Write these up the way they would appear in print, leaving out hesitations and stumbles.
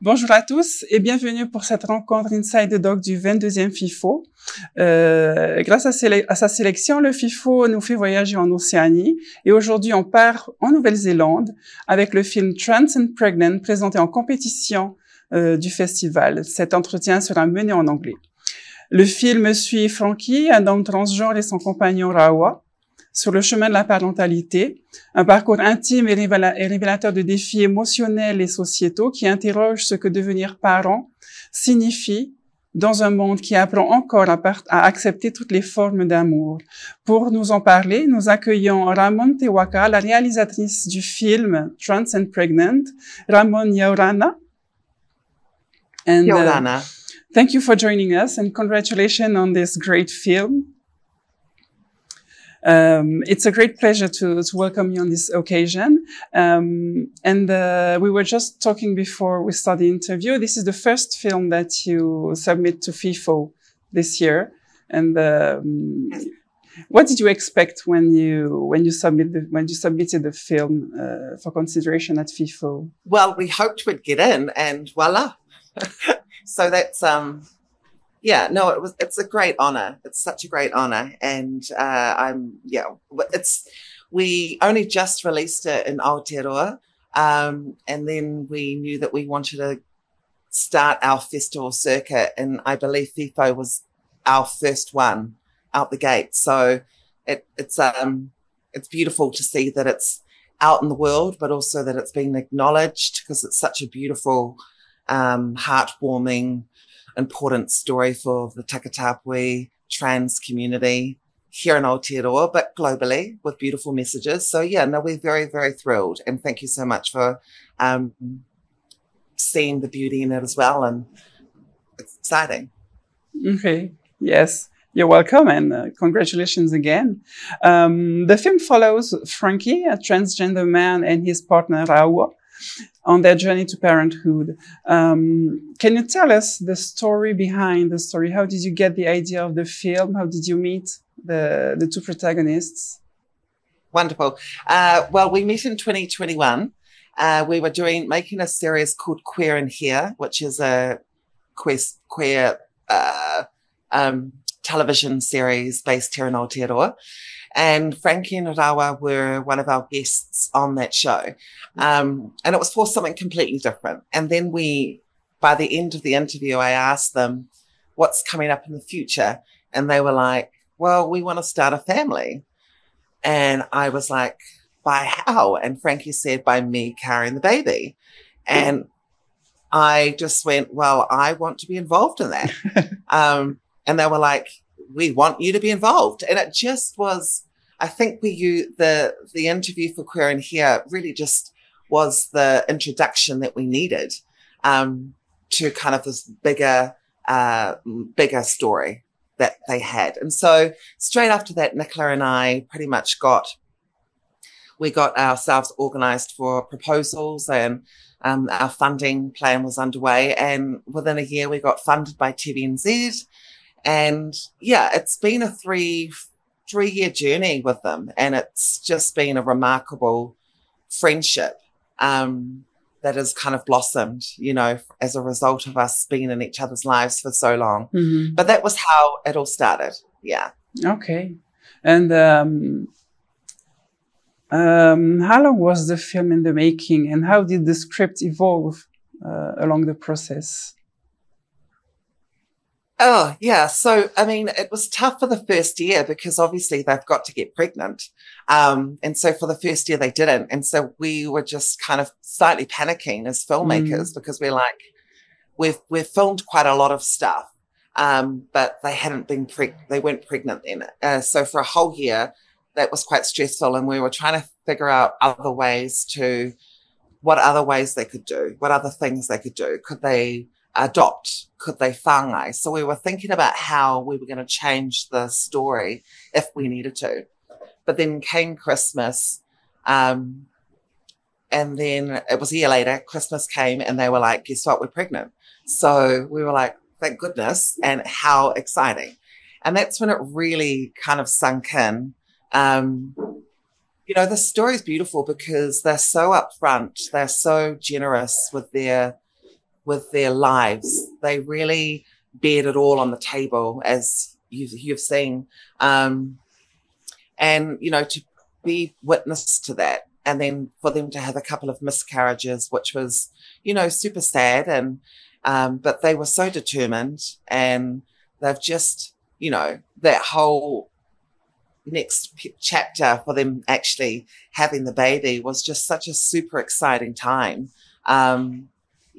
Bonjour à tous et bienvenue pour cette rencontre Inside the Doc du 22e FIFO. Grâce à sa sélection, le FIFO nous fait voyager en Océanie et aujourd'hui on part en Nouvelle-Zélande avec le film Trans and Pregnant présenté en compétition du festival. Cet entretien sera mené en anglais. Le film suit Frankie, un homme transgenre et son compagnon Rāwā, sur le chemin de la parentalité, un parcours intime et révélateur de défis émotionnels et sociétaux qui interroge ce que devenir parent signifie dans un monde qui apprend encore à accepter toutes les formes d'amour. Pour nous en parler, nous accueillons Ramon Te WAKE, la réalisatrice du film Trans and Pregnant. Ramon Yaurana. Yaurana. Thank you for joining us and congratulations on this great film. It's a great pleasure to welcome you on this occasion. We were just talking before we started the interview. This is the first film that you submit to FIFO this year. And what did you expect when you submitted the film for consideration at FIFO? Well, we hoped we'd get in, and voila. So that's yeah, no, it's a great honor. It's such a great honor. And, we only just released it in Aotearoa. And then we knew that we wanted to start our festival circuit. And I believe FIFO was our first one out the gate. So it's beautiful to see that it's out in the world, but also that it's been acknowledged because it's such a beautiful, heartwarming, important story for the Takatapui trans community here in Aotearoa, but globally with beautiful messages. So yeah, no, we're very, very thrilled. And thank you so much for seeing the beauty in it as well. And it's exciting. Okay. Yes. You're welcome and congratulations again. The film follows Frankie, a transgender man, and his partner Rāwā on their journey to parenthood. Can you tell us the story behind the story? How did you get the idea of the film? How did you meet the two protagonists? Wonderful. Well, we met in 2021. We were making a series called Queer in Here, which is a queer television series based here in Aotearoa. And Frankie and Rāwā were one of our guests on that show. And it was for something completely different. And then by the end of the interview, I asked them what's coming up in the future. And they were like, well, we want to start a family. And I was like, by how? And Frankie said, by me carrying the baby. And I just went, well, I want to be involved in that. And they were like, we want you to be involved. And it just was, I think the interview for Queer in Here really just was the introduction that we needed to kind of this bigger story that they had. And so straight after that, Nicola and I pretty much got ourselves organized for proposals, and our funding plan was underway. And within a year, we got funded by TVNZ. And yeah, it's been a three-year journey with them. And it's just been a remarkable friendship that has kind of blossomed, as a result of us being in each other's lives for so long. Mm-hmm. But that was how it all started. Yeah. Okay. And how long was the film in the making, and how did the script evolve along the process? Oh, yeah. So, I mean, it was tough for the first year because obviously they've got to get pregnant. And so for the first year they didn't. And so we were just kind of slightly panicking as filmmakers because we're like, we've filmed quite a lot of stuff. But they weren't pregnant then. So for a whole year, that was quite stressful. And we were trying to figure out what other ways they could do, what other things they could do. Could they adopt? Could they whāngai? So we were thinking about how we were going to change the story if we needed to. But then came Christmas, and then it was a year later, Christmas came and they were like, guess what, we're pregnant. So we were like, thank goodness, and how exciting. And that's when it really kind of sunk in. The story is beautiful because they're so upfront, they're so generous with their with their lives. They really bared it all on the table, as you've seen. And, you know, to be witness to that, and then for them to have a couple of miscarriages, which was, you know, super sad. And, but they were so determined, and they've just, you know, that whole next chapter for them actually having the baby was just such a super exciting time.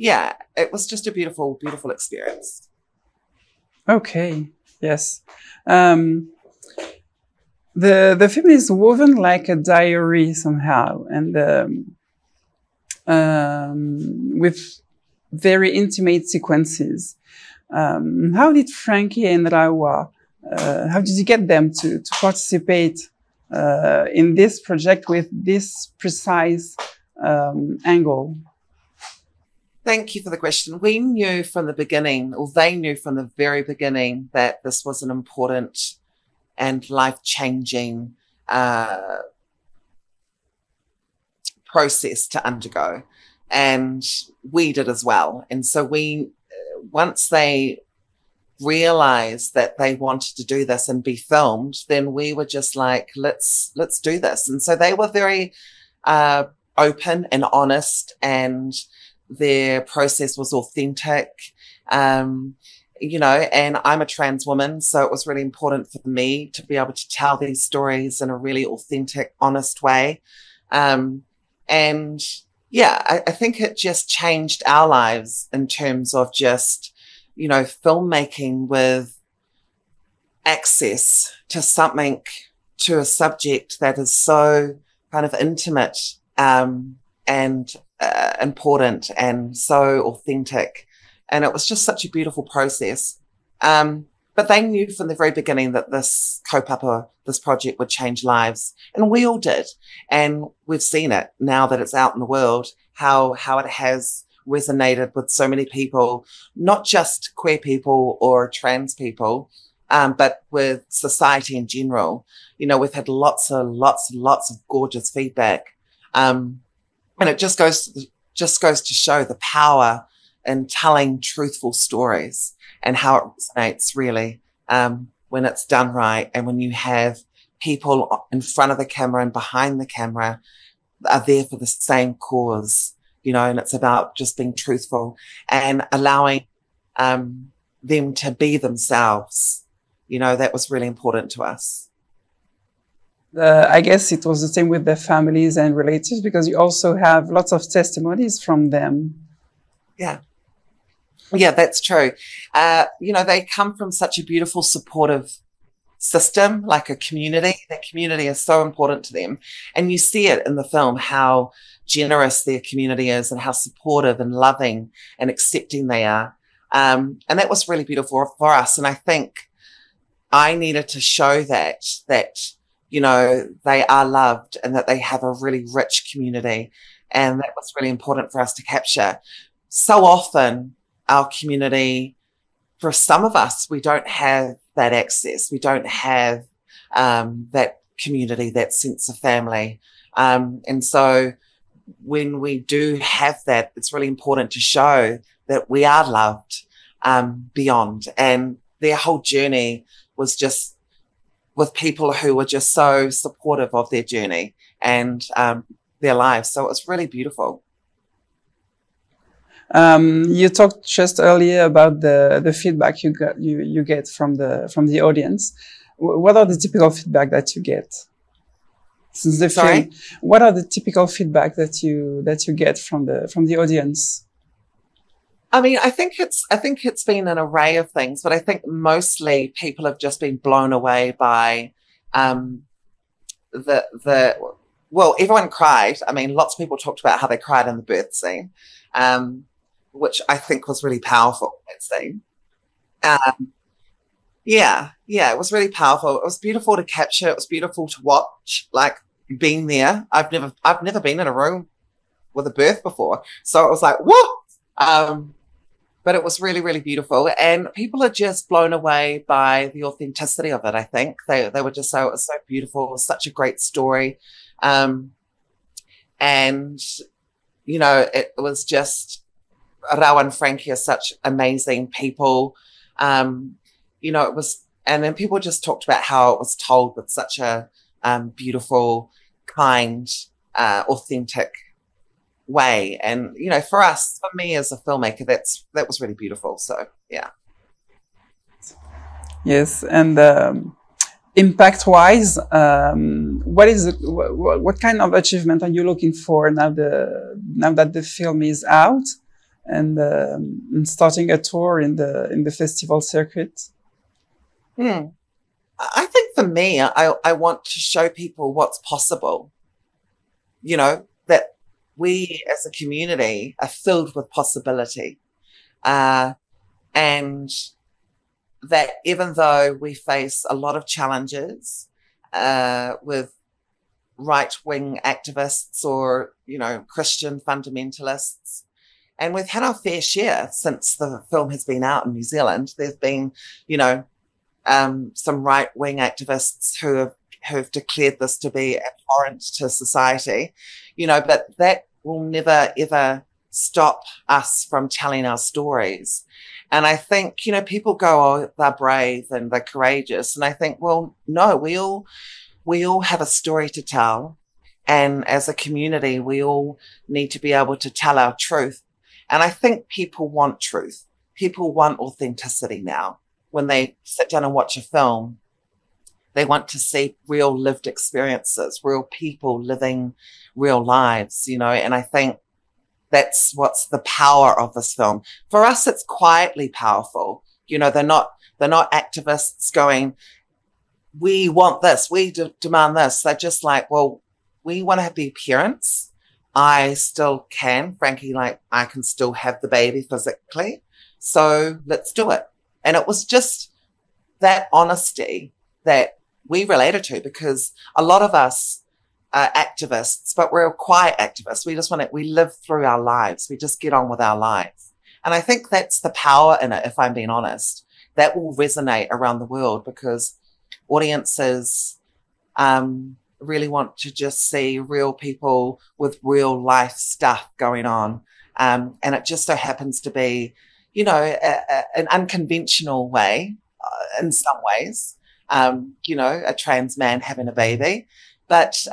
Yeah, it was just a beautiful, beautiful experience. Okay. Yes. The film is woven like a diary somehow, and with very intimate sequences. How did Frankie and Rāwā, how did you get them to participate in this project with this precise angle? Thank you for the question. We knew from the beginning, or they knew from the very beginning, that this was an important and life-changing process to undergo. And we did as well. And so we, once they realized that they wanted to do this and be filmed, then we were just like, let's do this. And so they were very open and honest, and their process was authentic. You know, and I'm a trans woman, so it was really important for me to be able to tell these stories in a really authentic, honest way. And yeah, I think it just changed our lives in terms of just, you know, filmmaking with access to something, to a subject that is so kind of intimate and important and so authentic. And it was just such a beautiful process. But they knew from the very beginning that this kaupapa, this project, would change lives. And we all did. And we've seen it now that it's out in the world, how it has resonated with so many people, not just queer people or trans people, but with society in general. You know, we've had lots of gorgeous feedback. And it just goes to show the power in telling truthful stories, and how it resonates really when it's done right, and when you have people in front of the camera and behind the camera are there for the same cause, you know, and it's about just being truthful and allowing them to be themselves. You know, that was really important to us. I guess it was the same with the families and relatives, because you also have lots of testimonies from them. Yeah. Yeah, that's true. You know, they come from such a beautiful, supportive system, like a community. That community is so important to them. And you see it in the film, how generous their community is and how supportive and loving and accepting they are. And that was really beautiful for us. And I think I needed to show that, you know, they are loved and that they have a really rich community. And that was really important for us to capture. So often, our community, for some of us, we don't have that access. We don't have that community, that sense of family. And so when we do have that, it's really important to show that we are loved beyond. And their whole journey was just with people who were just so supportive of their journey and their lives. So it was really beautiful. You talked just earlier about the feedback you get from the audience. What are the typical feedback that you get since the film? What are the typical feedback that you get from the audience? I mean, I think it's been an array of things, but I think mostly people have just been blown away by well, everyone cried. I mean, lots of people talked about how they cried in the birth scene. Which I think was really powerful, that scene. Yeah, it was really powerful. It was beautiful to capture. It was beautiful to watch, like being there. I've never been in a room with a birth before. So it was like, whoa! But it was really, really beautiful. And people are just blown away by the authenticity of it, I think. They were just so, it was so beautiful. It was such a great story. And, you know, it was just, Rāwā and Frankie are such amazing people. You know, it was, and then people just talked about how it was told with such a beautiful, kind, authentic way. And, you know, for us, for me as a filmmaker, that was really beautiful. So, yeah. Yes. And impact-wise, what kind of achievement are you looking for now that the film is out and starting a tour in the festival circuit? I think for me, I want to show people what's possible. You know, that we as a community are filled with possibility. And that even though we face a lot of challenges with right-wing activists or, you know, Christian fundamentalists, and we've had our fair share since the film has been out in New Zealand. There's been, you know, some right-wing activists who have declared this to be abhorrent to society, you know, but that will never, ever stop us from telling our stories. And I think, you know, people go, oh, they're brave and they're courageous. And I think, well, no, we all have a story to tell. And as a community, we all need to be able to tell our truth. And I think people want truth. People want authenticity now. When they sit down and watch a film, they want to see real lived experiences, real people living real lives, you know, and I think that's what's the power of this film. For us, it's quietly powerful. You know, they're not activists going, we want this, we demand this. They're just like, well, we want to be parents. I still can, Frankie, like I can still have the baby physically. So let's do it. And it was just that honesty that we related to, because a lot of us are activists, but we're quiet activists. We just we live through our lives. We just get on with our lives. And I think that's the power in it, if I'm being honest. That will resonate around the world because audiences really want to just see real people with real life stuff going on. And it just so happens to be, you know, an unconventional way in some ways, you know, a trans man having a baby. But,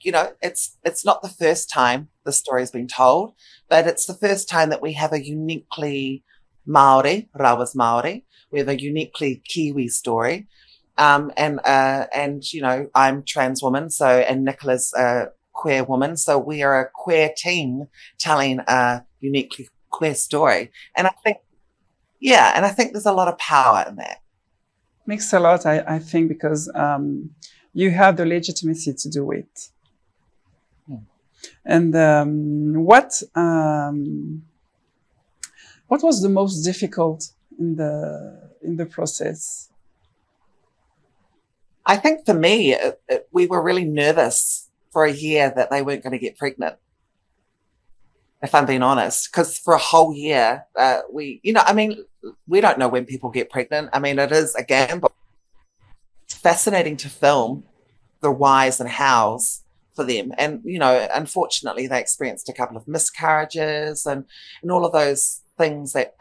you know, it's not the first time the story has been told, but it's the first time that we have a uniquely Māori, Rāwā's Māori. We have a uniquely Kiwi story. And, you know, I'm trans woman. So, and Nicola's a queer woman. So we are a queer team telling a uniquely queer story. And I think, yeah, and I think there's a lot of power in that. Makes a lot, I think, because you have the legitimacy to do it. And what was the most difficult in the process? I think for me, we were really nervous for a year that they weren't going to get pregnant, if I'm being honest, because for a whole year, you know, I mean, we don't know when people get pregnant. I mean, it is a gamble. It's fascinating to film the whys and hows for them. And, you know, unfortunately, they experienced a couple of miscarriages and all of those things that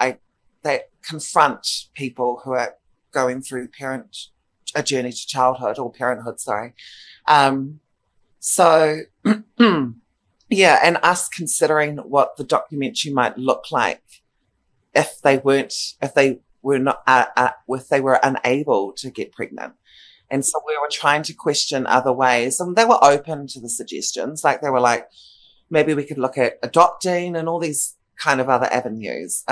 confront people who are going through a journey to childhood or parenthood, sorry. So, yeah, and us considering what the documentary might look like if they were unable to get pregnant. And so we were trying to question other ways, and they were open to the suggestions. Like they were like, maybe we could look at adopting and all these kind of other avenues.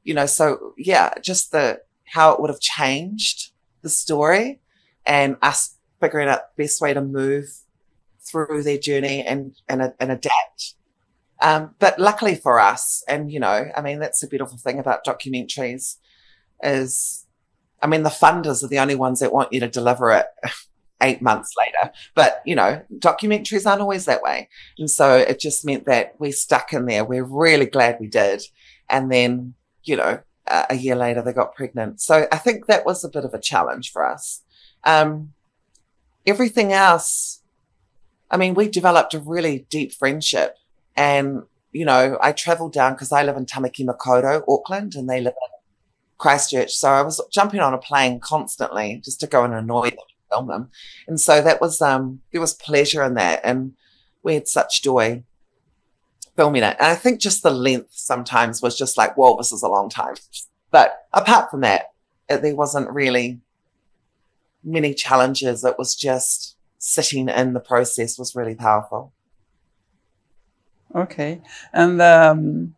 You know, so yeah, just how it would have changed the story and us figuring out the best way to move through their journey and adapt. But luckily for us, and, you know, I mean, that's the beautiful thing about documentaries is, I mean, the funders are the only ones that want you to deliver it 8 months later. But, you know, documentaries aren't always that way. And so it just meant that we stuck in there. We're really glad we did. And then, you know, a year later they got pregnant. So I think that was a bit of a challenge for us. Everything else, I mean, we developed a really deep friendship, and you know, I traveled down because I live in Tamaki Makaurau, Auckland, and they live in Christchurch. So I was jumping on a plane constantly just to go and annoy them, film them. And so that was, there was pleasure in that. And we had such joy filming it. And I think just the length sometimes was just like, whoa, this is a long time. But apart from that, there wasn't really many challenges. It was just sitting in the process was really powerful. Okay. And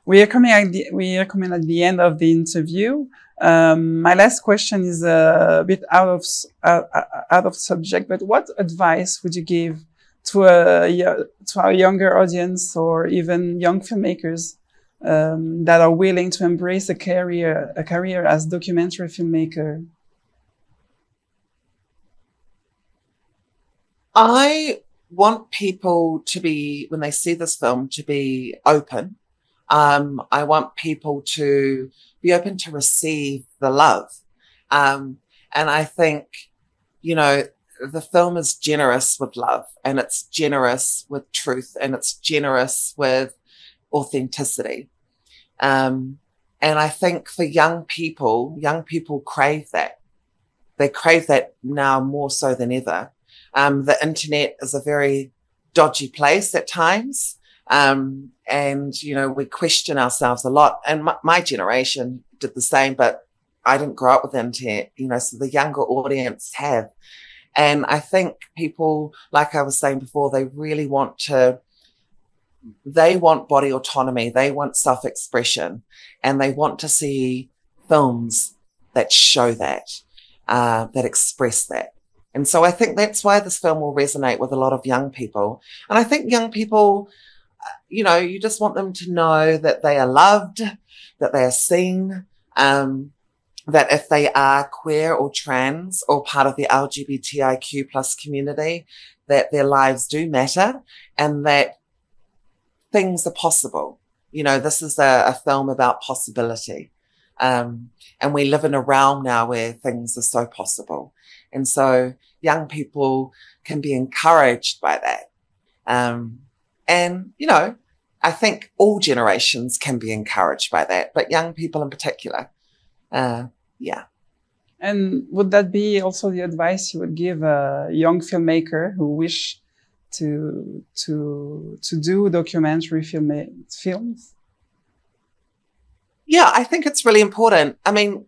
we are coming at the end of the interview. My last question is a bit out of subject, but what advice would you give to our younger audience or even young filmmakers that are willing to embrace a career as documentary filmmaker? I want people to be, when they see this film, to be open. I want people to be open to receive the love. And I think, you know, the film is generous with love, and it's generous with truth, and it's generous with authenticity. And I think for young people crave that. They crave that now more so than ever. The internet is a very dodgy place at times. And, you know, we question ourselves a lot. And my generation did the same, but I didn't grow up with the internet, you know, so the younger audience have. And I think people, like I was saying before, they want body autonomy. They want self-expression, and they want to see films that show that, that express that. And so I think that's why this film will resonate with a lot of young people. And I think young people, you know, you just want them to know that they are loved, that they are seen, that if they are queer or trans or part of the LGBTIQ plus community, that their lives do matter and that things are possible. You know, this is a film about possibility. And we live in a realm now where things are so possible. And so young people can be encouraged by that. And, you know, I think all generations can be encouraged by that, but young people in particular. Yeah. And would that be also the advice you would give a young filmmaker who wish to do documentary films? Yeah, I think it's really important. I mean,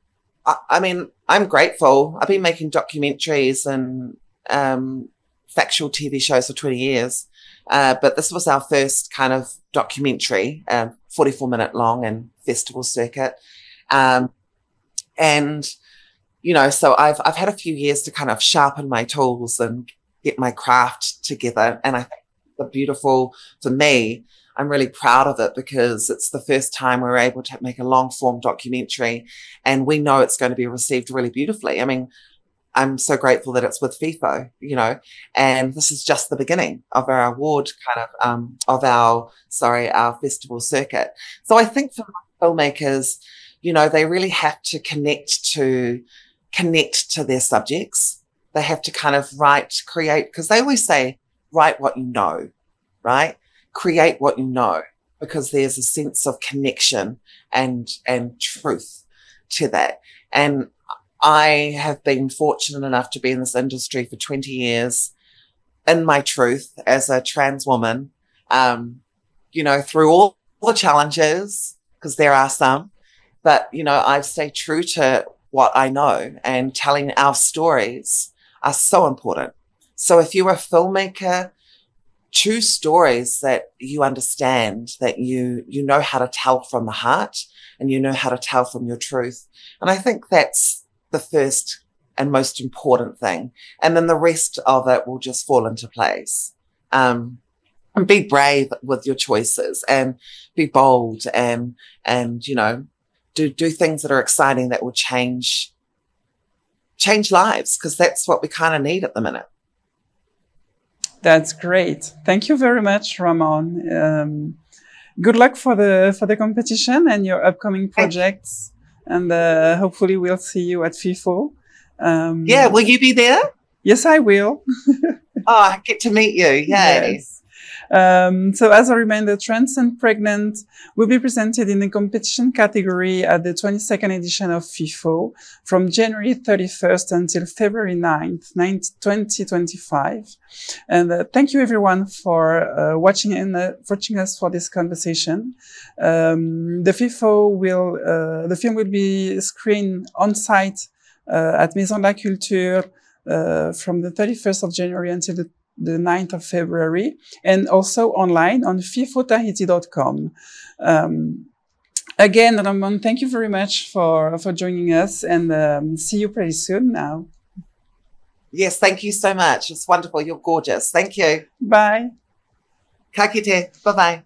I'm grateful. I've been making documentaries and factual TV shows for 20 years. But this was our first kind of documentary, 44-minute long and festival circuit. And, you know, so I've had a few years to kind of sharpen my tools and get my craft together. And I think the beautiful, for me, I'm really proud of it because it's the first time we're able to make a long form documentary, and we know it's going to be received really beautifully. I mean, I'm so grateful that it's with FIFO, you know, and this is just the beginning of our award kind of our festival circuit. So I think for filmmakers, you know, they really have to connect to their subjects. They have to kind of create, because they always say, write what you know, right? Create what you know, because there's a sense of connection and truth to that. And I have been fortunate enough to be in this industry for 20 years in my truth as a trans woman, you know, through all the challenges, because there are some, but, you know, I've stayed true to what I know, and telling our stories are so important. So if you're a filmmaker, choose stories that you understand, that you know how to tell from the heart, and you know how to tell from your truth. And I think that's the first and most important thing. And then the rest of it will just fall into place. And be brave with your choices, and be bold, and, you know, do things that are exciting that will change lives, because that's what we kind of need at the minute. That's great. Thank you very much, Ramon. Good luck for the competition and your upcoming projects. And hopefully we'll see you at FIFO. Yeah, will you be there? Yes, I will. Oh, I get to meet you. Yay. Yes. So as a reminder, trans and pregnant will be presented in the competition category at the 22nd edition of FIFO from January 31st until February 9th, 2025. And thank you everyone for watching us for this conversation. The FIFO the film will be screened on site at Maison de la Culture from the 31st of January until the 9th of February, and also online on fifotahiti.com. Again, Ramon, thank you very much for joining us, and see you pretty soon now. Yes, thank you so much. It's wonderful. You're gorgeous. Thank you. Bye. Ka kite. Bye-bye.